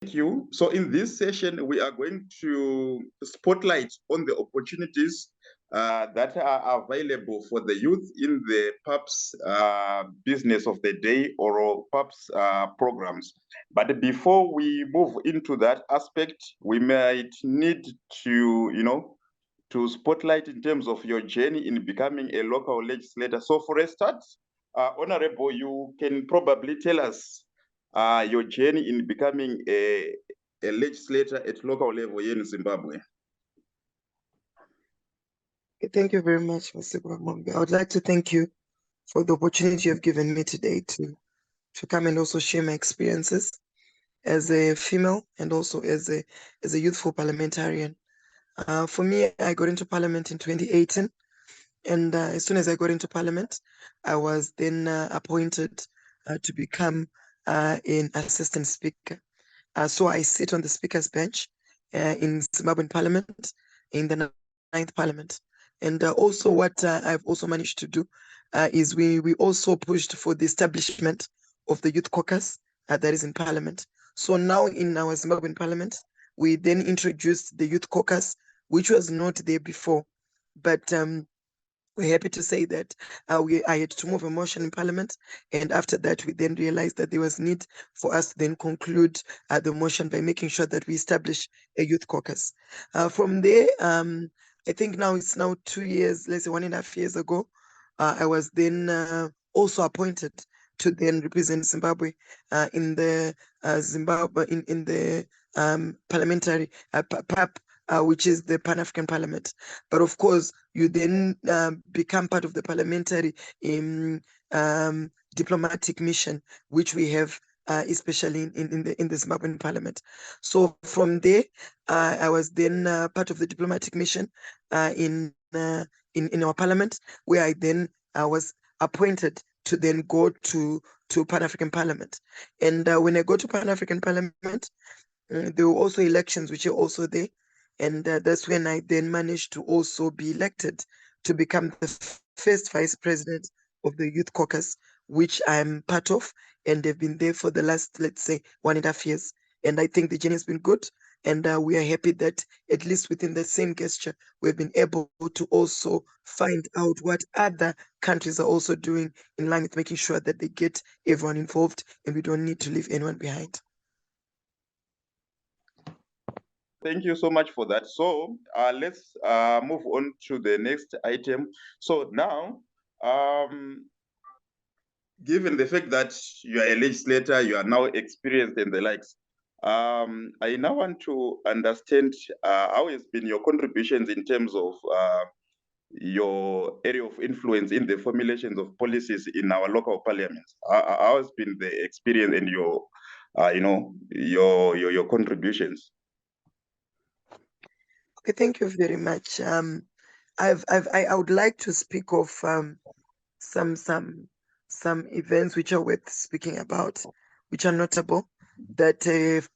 Thank you. So in this session, we are going to spotlight on the opportunities that are available for the youth in the PAPS business of the day or PAPS programs. But before we move into that aspect, we might need to, to spotlight in terms of your journey in becoming a local legislator. So for a start, Honorable, you can probably tell us your journey in becoming a legislator at local level here in Zimbabwe. Thank you very much, Mr. Gwamombe. I would like to thank you for the opportunity you have given me today to come and also share my experiences as a female and also as a youthful parliamentarian. For me, I got into parliament in 2018, and as soon as I got into parliament, I was then appointed to become an assistant speaker. So I sit on the speaker's bench in Zimbabwean parliament, in the 9th parliament. And also what I've also managed to do is we also pushed for the establishment of the youth caucus that is in parliament. So now in our Zimbabwean parliament, we then introduced the youth caucus, which was not there before. But we're happy to say that I had to move a motion in Parliament, and after that, we then realized that there was need for us to then conclude the motion by making sure that we establish a youth caucus. From there, I think now it's 2 years, let's say 1.5 years ago, I was then also appointed to then represent Zimbabwe in the Zimbabwe in the parliamentary PAP, which is the Pan-African Parliament. But of course, you then become part of the parliamentary diplomatic mission, which we have especially in the Zimbabwean Parliament. So from there, I was then part of the diplomatic mission in our Parliament, where I then was appointed to then go to Pan-African Parliament. And when I go to Pan-African Parliament, there were also elections which are also there. And that's when I then managed to also be elected to become the first vice president of the Youth Caucus, which I'm part of, and they've been there for the last, let's say, 1.5 years. And I think the journey has been good. And we are happy that at least within the same gesture, we've been able to also find out what other countries are also doing in line with making sure that they get everyone involved and we don't need to leave anyone behind. Thank you so much for that. So let's move on to the next item. So now, given the fact that you are a legislator, you are now experienced in the likes, I now want to understand how has been your contributions in terms of your area of influence in the formulations of policies in our local parliaments. How has been the experience and your, your contributions? Okay, thank you very much. I would like to speak of some events which are worth speaking about, which are notable, that if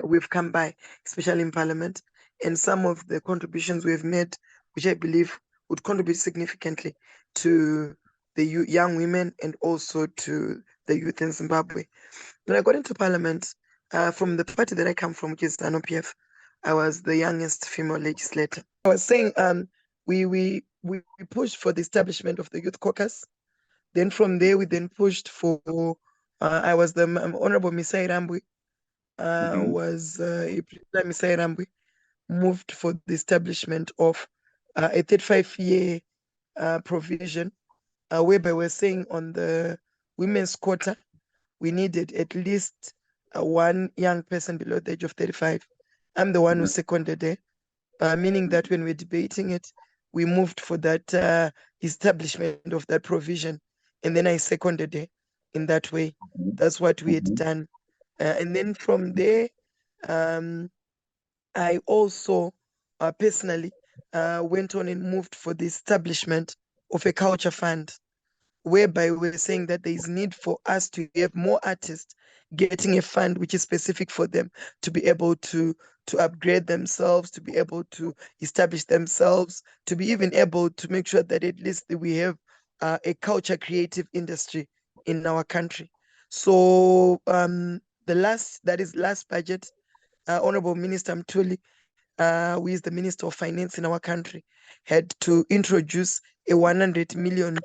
we've come by, especially in Parliament, and some of the contributions we've made, which I believe would contribute significantly to the young women and also to the youth in Zimbabwe. When I got into Parliament, from the party that I come from, which is APPN, I was the youngest female legislator. I was saying we pushed for the establishment of the Youth Caucus. Then from there, we then pushed for, I was the Honorable Misai Rambwe, was Misai Rambwe, moved for the establishment of a 35-year provision, whereby we're saying on the women's quota, we needed at least one young person below the age of 35. I'm the one who seconded it, meaning that when we're debating it, we moved for that establishment of that provision. And then I seconded it in that way. That's what we had done. And then from there, I also personally went on and moved for the establishment of a culture fund, whereby we're saying that there is need for us to have more artists getting a fund which is specific for them to be able to upgrade themselves, to be able to establish themselves, to be even able to make sure that at least we have a culture creative industry in our country. So last budget, Honorable Minister Mtuli, who is the Minister of Finance in our country, had to introduce a $100 million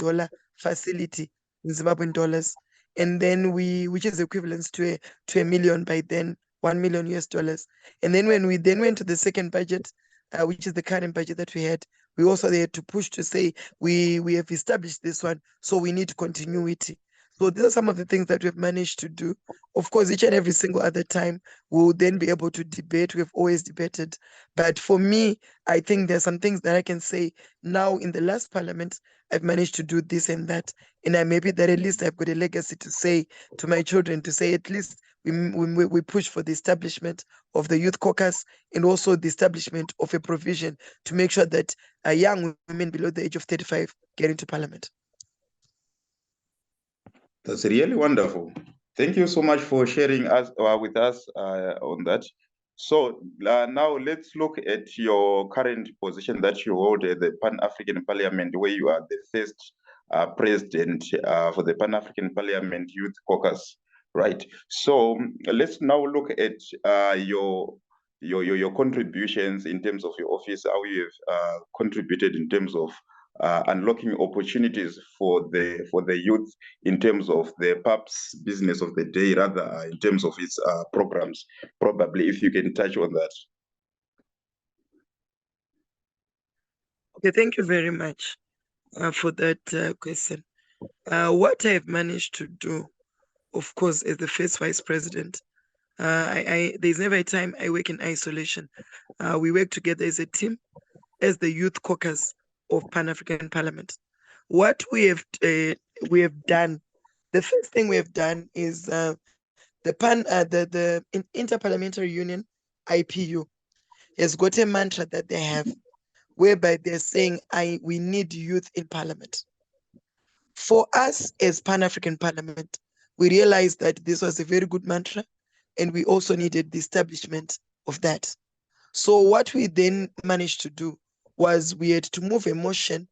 facility in Zimbabwean dollars, and then which is equivalent to a million by then, $1 million US. And then when we then went to the second budget, which is the current budget that we had also had to push to say we have established this one, so we need continuity. So these are some of the things that we've managed to do. Of course, each and every single other time we'll then be able to debate. We've always debated. But for me, I think there's some things that I can say now in the last parliament, I've managed to do this and that. And I'm happy that at least I've got a legacy to say to my children, to say at least we push for the establishment of the Youth Caucus and also the establishment of a provision to make sure that young women below the age of 35 get into parliament. That's really wonderful. Thank you so much for sharing with us on that. So now let's look at your current position that you hold at the Pan-African Parliament, where you are the first president for the Pan-African Parliament Youth Caucus, right? So let's now look at your contributions in terms of your office, how you have contributed in terms of unlocking opportunities for the youth in terms of the PAP's business of the day, rather in terms of its programs. Probably if you can touch on that. Okay, thank you very much for that question. What I've managed to do, of course, as the first vice president, there's never a time I work in isolation. We work together as a team, as the Youth Caucus of Pan-African Parliament. What we have done, the first thing we have done is the Interparliamentary Union, IPU, has got a mantra that they have, whereby they're saying, we need youth in parliament. For us as Pan-African Parliament, we realized that this was a very good mantra, and we also needed the establishment of that. So what we then managed to do was we had to move a motion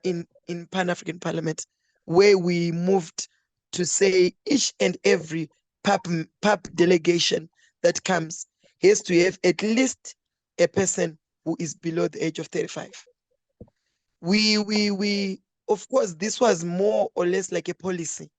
in Pan-African Parliament, where we moved to say each and every PAP delegation that comes has to have at least a person who is below the age of 35. We of course, this was more or less like a policy,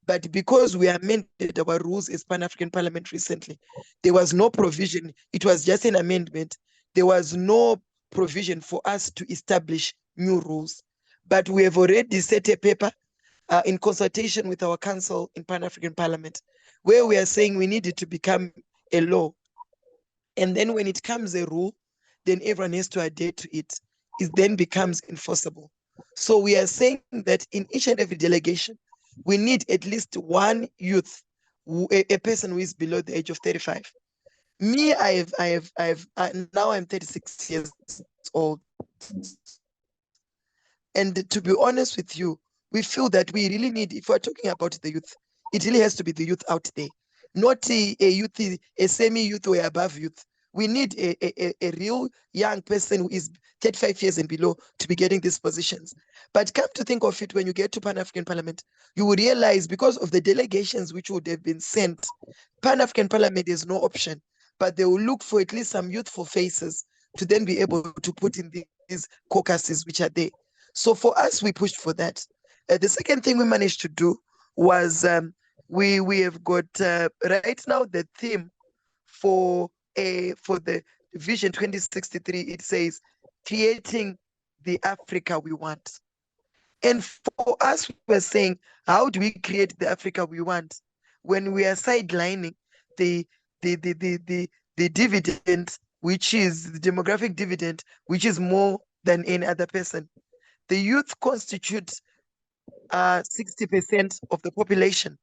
but because we amended our rules as Pan-African Parliament recently, there was no provision. It was just an amendment. There was no provision for us to establish new rules. But we have already set a paper in consultation with our council in Pan-African Parliament, where we are saying we need it to become a law. And then when it comes a rule, then everyone has to adhere to it. It then becomes enforceable. So we are saying that in each and every delegation, we need at least one youth, a person who is below the age of 35. Me, now I'm 36 years old. And to be honest with you, we feel that we really need, if we're talking about the youth, it really has to be the youth out there, not a youth, a semi-youth or above youth. We need a real young person who is 35 years and below to be getting these positions. But come to think of it, when you get to Pan-African Parliament, you will realize, because of the delegations which would have been sent, Pan-African Parliament is no option, but they will look for at least some youthful faces to then be able to put in these caucuses which are there. So for us, we pushed for that. The second thing we managed to do was we have got right now the theme for the Vision 2063. It says creating the Africa we want. And for us, we're saying, how do we create the Africa we want when we are sidelining the dividend, which is the demographic dividend, which is more than any other person? The youth constitute 60% of the population.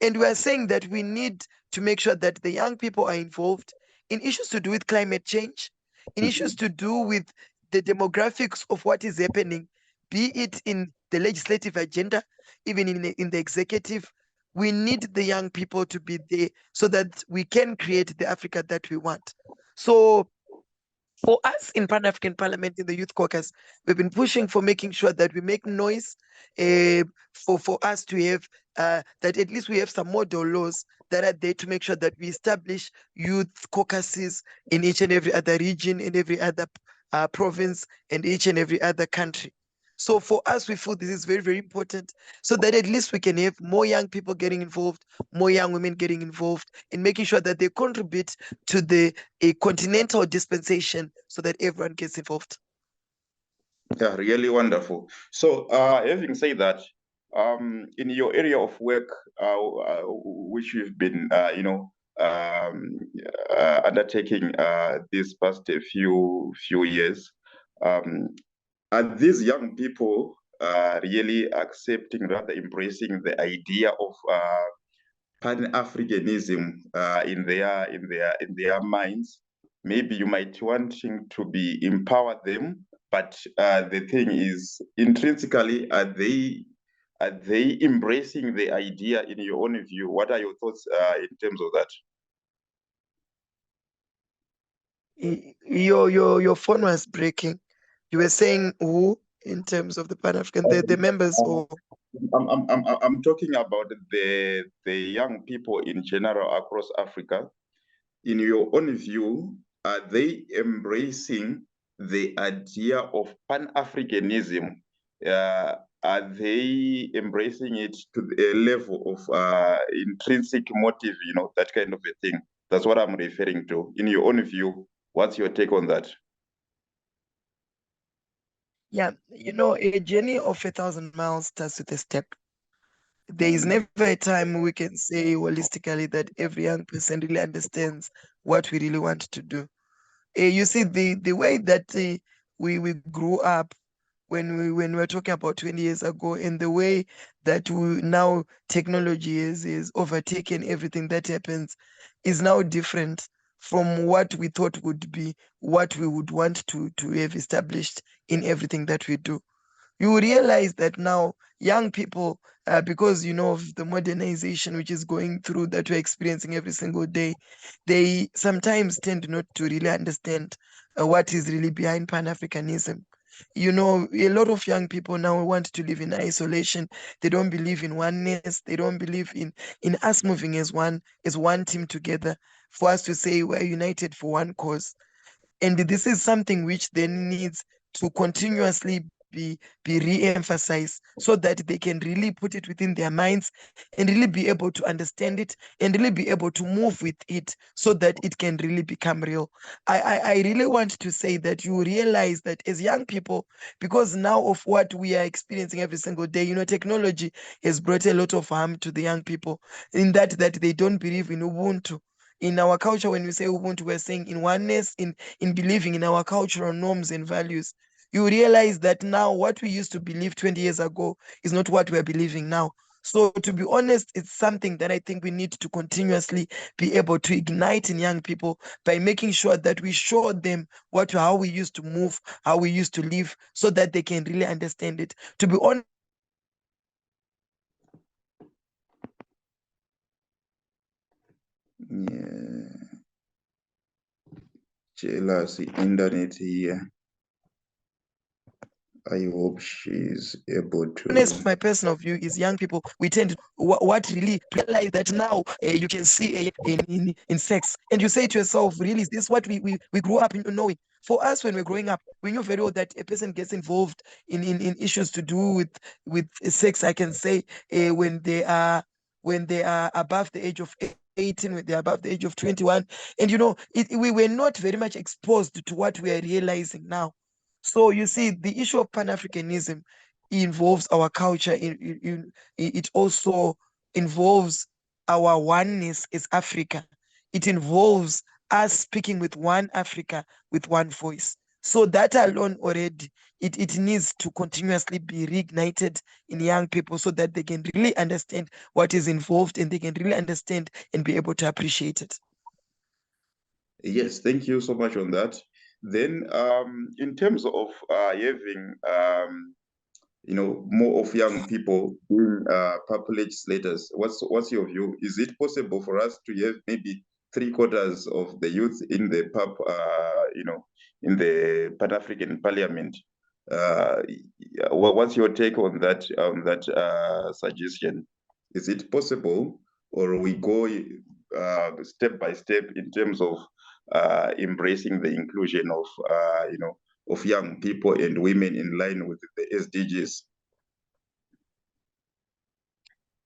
And we are saying that we need to make sure that the young people are involved in issues to do with climate change, in issues to do with the demographics of what is happening, be it in the legislative agenda, even in the executive. We need the young people to be there so that we can create the Africa that we want. So for us in Pan-African Parliament, in the Youth Caucus, we've been pushing for making sure that we make noise for us to have that at least we have some model laws that are there to make sure that we establish youth caucuses in each and every other region, in every other province, and each and every other country. So for us, we feel this is very, very important so that at least we can have more young people getting involved, more young women getting involved in making sure that they contribute to the continental dispensation so that everyone gets involved. Yeah, really wonderful. So, having said that, in your area of work, which you've been, undertaking these past few years, are these young people really accepting, rather embracing the idea of Pan-Africanism in their minds? Maybe you might wanting to be empower them, but the thing is, intrinsically, are they embracing the idea in your own view? What are your thoughts in terms of that? Your phone was breaking. You were saying who in terms of the Pan-African, the members, or I'm talking about the young people in general across Africa. In your own view, are they embracing the idea of Pan-Africanism? Are they embracing it to a level of intrinsic motive, that kind of a thing? That's what I'm referring to. In your own view, what's your take on that? yeah, a journey of 1,000 miles starts with a step. There is never a time we can say holistically that every young person really understands what we really want to do. You see, the way that we grew up when we were talking about 20 years ago, and the way that now technology is overtaken everything that happens is now different from what we thought would be what we would want to have established in everything that we do. You realize that now young people, because of the modernization which is going through that we're experiencing every single day, they sometimes tend not to really understand what is really behind Pan-Africanism. A lot of young people now want to live in isolation. They don't believe in oneness. They don't believe in us moving as one team together, for us to say we're united for one cause. And this is something which then needs to continuously be re-emphasized so that they can really put it within their minds and really be able to understand it and really be able to move with it so that it can really become real. I really want to say that you realize that as young people, because now of what we are experiencing every single day, technology has brought a lot of harm to the young people in that they don't believe in Ubuntu. In our culture, when we say Ubuntu, we're saying in oneness, in believing in our cultural norms and values. You realize that now what we used to believe 20 years ago is not what we're believing now. So to be honest, it's something that I think we need to continuously be able to ignite in young people by making sure that we show them how we used to move, how we used to live, so that they can really understand it. To be honest, Yeah. Jealousy, internet here. I hope she's able to. my personal view is young people, we tend to what really to realize that now you can see in sex, and you say to yourself, really, is this what we grew up in knowing? For us, when we're growing up, we knew very well that a person gets involved in issues to do with sex, I can say, when they are above the age of 18, when they're above the age of 21. And we were not very much exposed to what we are realizing now. So you see, the issue of Pan-Africanism involves our culture. It also involves our oneness as Africa. It involves us speaking with one Africa, with one voice. So that alone already, it needs to continuously be reignited in young people so that they can really understand what is involved and they can really understand and be able to appreciate it. Yes, thank you so much on that. Then, in terms of having more of young people being purple legislators, what's your view? Is it possible for us to have maybe 3/4 of the youth in the in the Pan-African Parliament? What's your take on that suggestion? Is it possible, or we go step by step in terms of embracing the inclusion of of young people and women in line with the SDGs?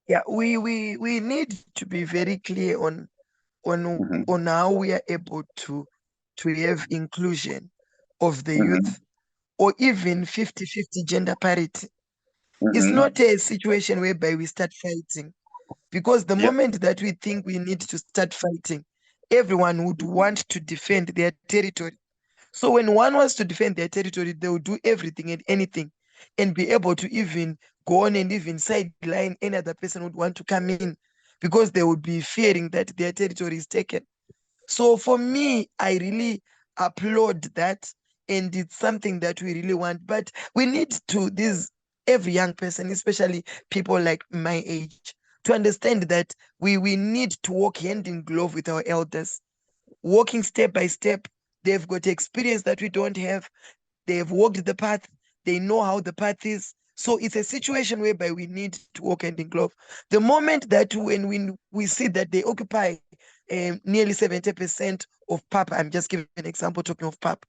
Yeah, we need to be very clear on how we are able to have inclusion of the youth, or even 50-50 gender parity. It's not a situation whereby we start fighting, because the moment that we think we need to start fighting, everyone would want to defend their territory. So when one wants to defend their territory, they will do everything and anything and be able to even go on and even sideline any other person would want to come in, because they would be fearing that their territory is taken. So for me, I really applaud that, and it's something that we really want. But we need to every young person, especially people like my age, to understand that we need to walk hand in glove with our elders, walking step by step. They've got experience that we don't have. They have walked the path. They know how the path is. So it's a situation whereby we need to walk hand in glove. The moment that when we see that they occupy nearly 70% of PAP, I'm just giving an example talking of PAP.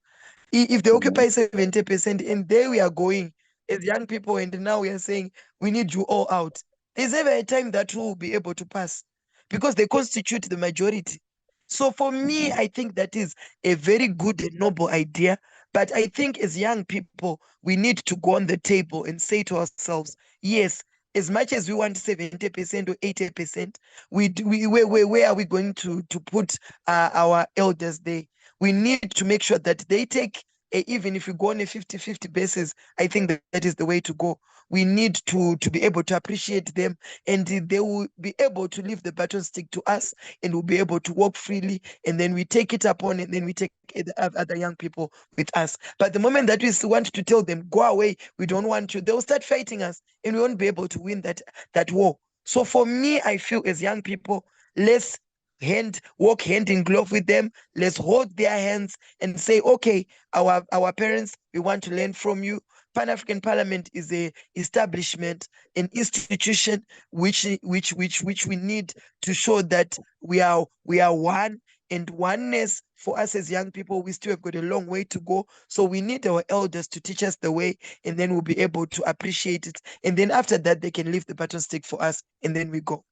If they occupy 70%, and there we are going as young people, and now we are saying we need you all out, there's ever a time that we will be able to pass, because they constitute the majority. So for me, I think that is a very good and noble idea. But I think as young people, we need to go on the table and say to ourselves, yes, as much as we want 70% or 80%, where are we going to put our elders there? We need to make sure that they take, even if we go on a 50-50 basis, I think that is the way to go. We need to be able to appreciate them, and they will be able to leave the baton stick to us, and we'll be able to walk freely, and then we take it upon, and then we take other young people with us. But the moment that we want to tell them, go away, we don't want you, they'll start fighting us, and we won't be able to win that war. So for me, I feel as young people, let's walk hand in glove with them. Let's hold their hands and say, okay, our parents, we want to learn from you. Pan-African Parliament is a establishment, an institution which we need to show that we are one, and oneness for us as young people, we still have got a long way to go. So we need our elders to teach us the way, and then we'll be able to appreciate it. And then after that, they can leave the baton stick for us, and then we go.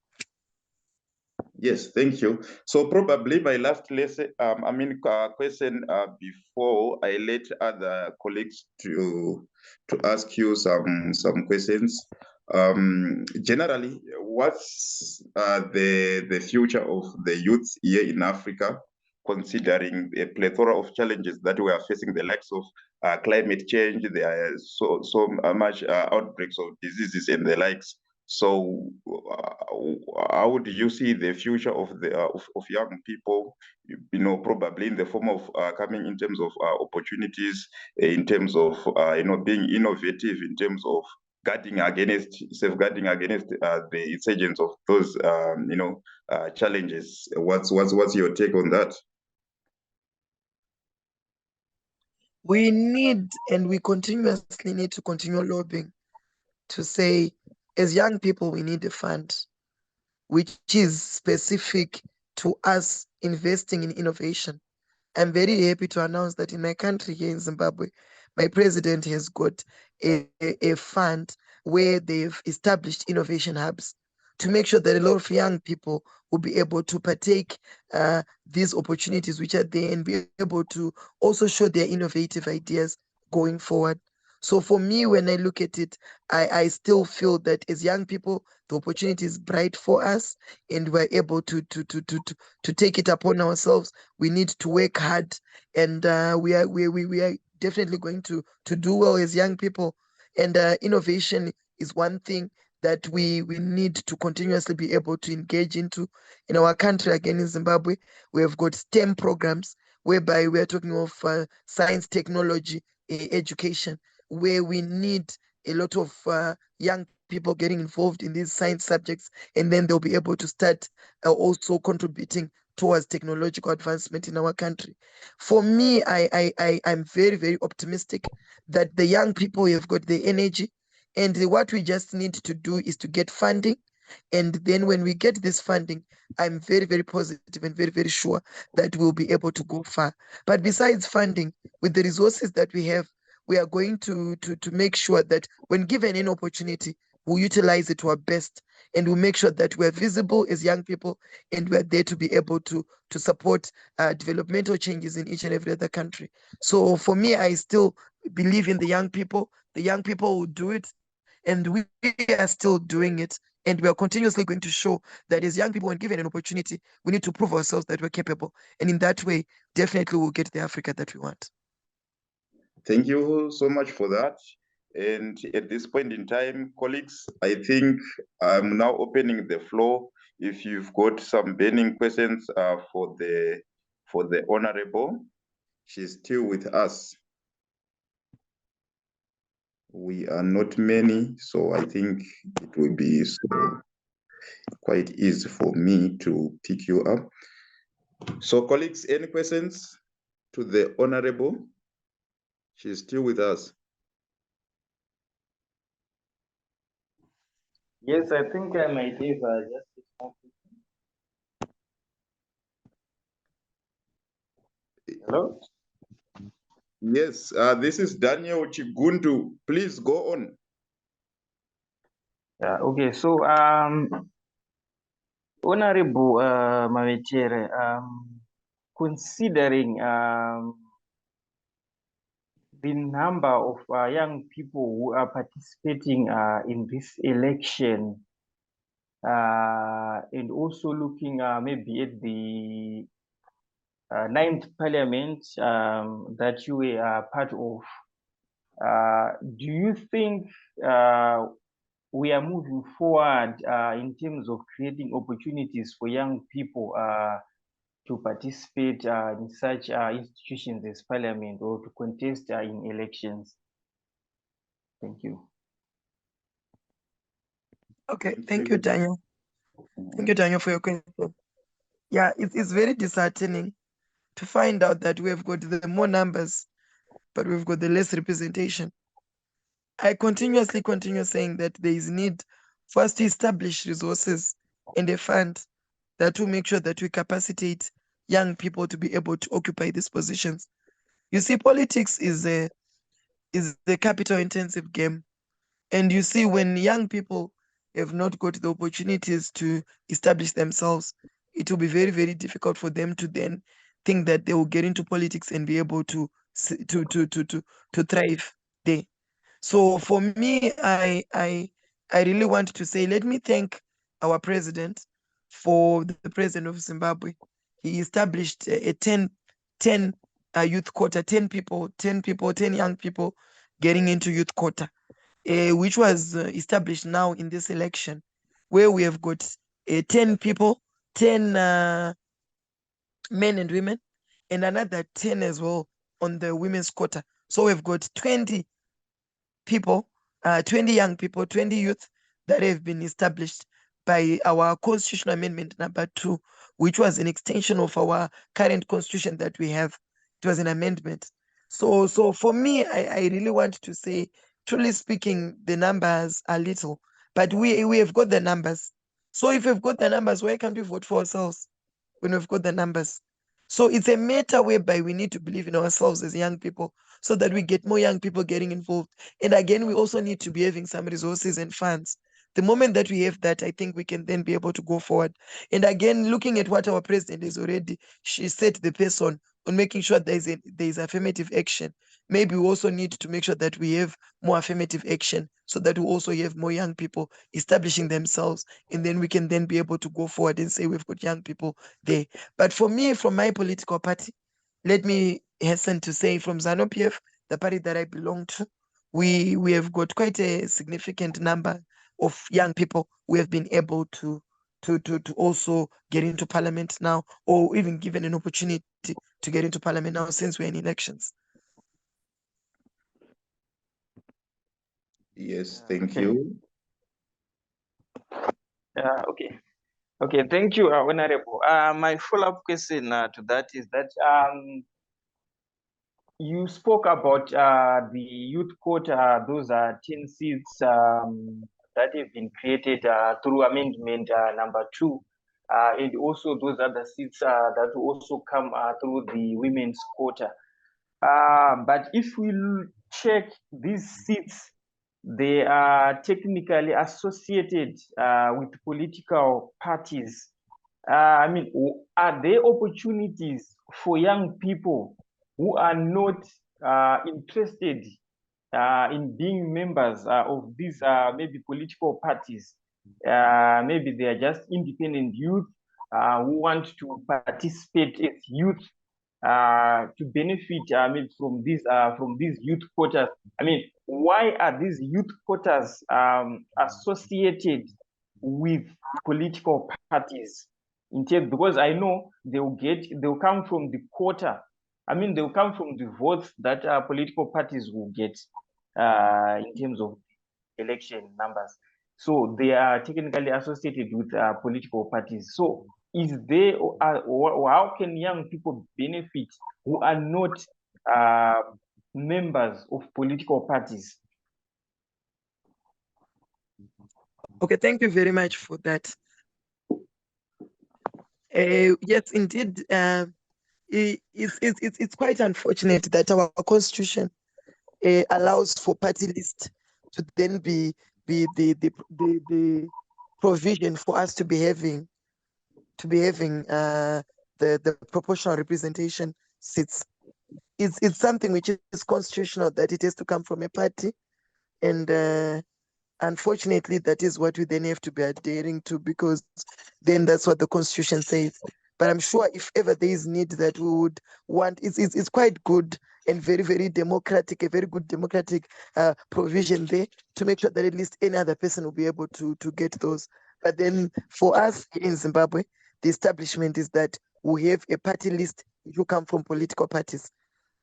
Yes, thank you. So probably my last question before I let other colleagues to ask you some questions. Generally, what's the future of the youth here in Africa, considering a plethora of challenges that we are facing, the likes of climate change, there are so much outbreaks of diseases and the likes. So, how do you see the future of the of young people? Probably in the form of coming in terms of opportunities, in terms of being innovative, in terms of safeguarding against the insurgence of those challenges. What's your take on that? We need, and we continuously need to continue lobbying to say, as young people, we need a fund which is specific to us investing in innovation. I'm very happy to announce that in my country here in Zimbabwe, my president has got a fund where they've established innovation hubs to make sure that a lot of young people will be able to partake these opportunities which are there, and be able to also show their innovative ideas going forward. So for me, when I look at it, I still feel that as young people, the opportunity is bright for us, and we're able to take it upon ourselves. We need to work hard, and we are definitely going to do well as young people. And innovation is one thing that we need to continuously be able to engage into. In our country, again in Zimbabwe, we have got STEM programs whereby we are talking of science, technology, education, where we need a lot of young people getting involved in these science subjects, and then they'll be able to start also contributing towards technological advancement in our country. For me, I'm very, very optimistic that the young people have got the energy, and what we just need to do is to get funding, And then when we get this funding, I'm very, very positive and very, very sure that we'll be able to go far. But besides funding, with the resources that we have, we are going to make sure that when given an opportunity, we'll utilize it to our best, and we'll make sure that we're visible as young people, and we're there to be able to support developmental changes in each and every other country. So for me, I still believe in the young people. The young people will do it, and we are still doing it. And we are continuously going to show that as young people, when given an opportunity, we need to prove ourselves that we're capable. And in that way, definitely we'll get the Africa that we want. Thank you so much for that. And at this point in time, colleagues, I think I'm now opening the floor. If you've got some burning questions for the Honorable, she's still with us. We are not many, so I think it will be quite easy for me to pick you up. So colleagues, any questions to the Honorable? She's still with us. Yes, I think I might give just a small question. Hello? Yes, this is Daniel Chigundu. Please go on. Yeah, okay, so Honorable Mavetera, considering the number of young people who are participating in this election, and also looking maybe at the 9th Parliament that you were part of, do you think we are moving forward in terms of creating opportunities for young people to participate in such institutions as Parliament or to contest in elections? Thank you. Okay, thank you, Daniel. Thank you, Daniel, for your question. Yeah, it's very disheartening to find out that we have got the more numbers, but we've got the less representation. I continuously continue saying that there is need for us to establish resources and a fund that will make sure that we capacitate young people to be able to occupy these positions. You see, politics is a capital intensive game. And you see, when young people have not got the opportunities to establish themselves, it will be very, very difficult for them to then think that they will get into politics and be able to thrive there. So for me, I really want to say, let me thank our president for the president of Zimbabwe. He established a 10 youth quota, 10 young people getting into youth quota, which was established now in this election, where we have got 10 people, 10 men and women, and another 10 as well on the women's quota. So we've got 20 people, 20 young people, 20 youth that have been established by our constitutional amendment number 2, which was an extension of our current constitution that we have. It was an amendment. So for me, I really want to say, truly speaking, the numbers are little, but we have got the numbers. So if we've got the numbers, why can't we vote for ourselves when we've got the numbers? So it's a matter whereby we need to believe in ourselves as young people so that we get more young people getting involved. And again, we also need to be having some resources and funds. The moment that we have that, I think we can then be able to go forward. And again, looking at what our president is already, she set the pace on making sure there is affirmative action. Maybe we also need to make sure that we have more affirmative action so that we also have more young people establishing themselves. And then we can then be able to go forward and say we've got young people there. But for me, from my political party, let me hasten to say from ZANU-PF, the party that I belong to, we have got quite a significant number of young people who have been able to also get into parliament now, or even given an opportunity to get into parliament now since we're in elections. Yes, thank you. Okay. Okay, thank you, Honorable. My follow-up question to that is that you spoke about the youth quota, those are 10 seats that have been created through amendment number 2, and also those other seats that will also come through the women's quota. But if we check these seats, they are technically associated with political parties. I mean, are there opportunities for young people who are not interested in being members of these maybe political parties? Maybe they are just independent youth who want to participate as youth to benefit maybe from these youth quotas. I mean, why are these youth quotas associated with political parties? Because I know they'll come from the quota. I mean, they'll come from the votes that political parties will get in terms of election numbers. So they are technically associated with political parties. So is there, how can young people benefit who are not members of political parties? Okay, thank you very much for that. Yes, indeed, it's quite unfortunate that our constitution allows for party list to then be the provision for us to be having the proportional representation seats. It's something which is constitutional, that it has to come from a party, and unfortunately that is what we then have to be adhering to, because then that's what the constitution says. But I'm sure if ever there is need that we would want, it's quite good and very, very democratic, a very good democratic provision there to make sure that at least any other person will be able to get those. But then for us in Zimbabwe, the establishment is that we have a party list who come from political parties.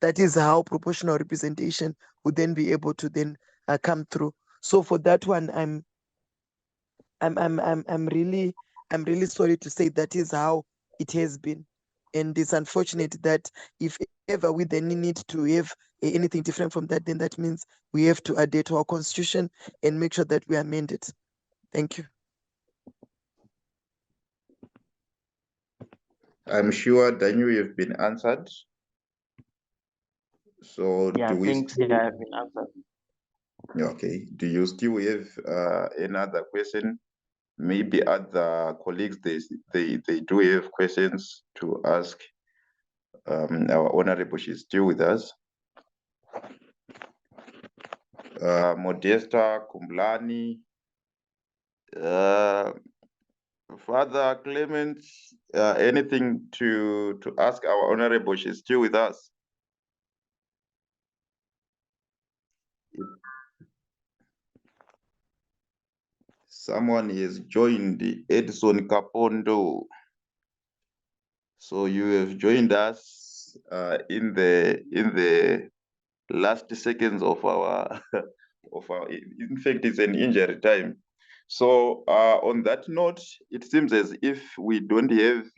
That is how proportional representation would then be able to then come through. So for that one, I'm really sorry to say that is how it has been, and it's unfortunate that if ever we then need to have anything different from that, then that means we have to adhere to our constitution and make sure that we amend it. Thank you. I'm sure Daniel, you've been answered. So yeah, do we thanks. still... Yeah, I've been answered. Okay. Do you still have another question? Maybe other colleagues they do have questions to ask. Our honorable, she's still with us. Modesta Kumblani, Father Clement, anything to ask our honorable? She's still with us. Someone has joined Edson Kapondo. So you have joined us in the last seconds of our in fact, it's an injury time. So on that note, it seems as if we don't have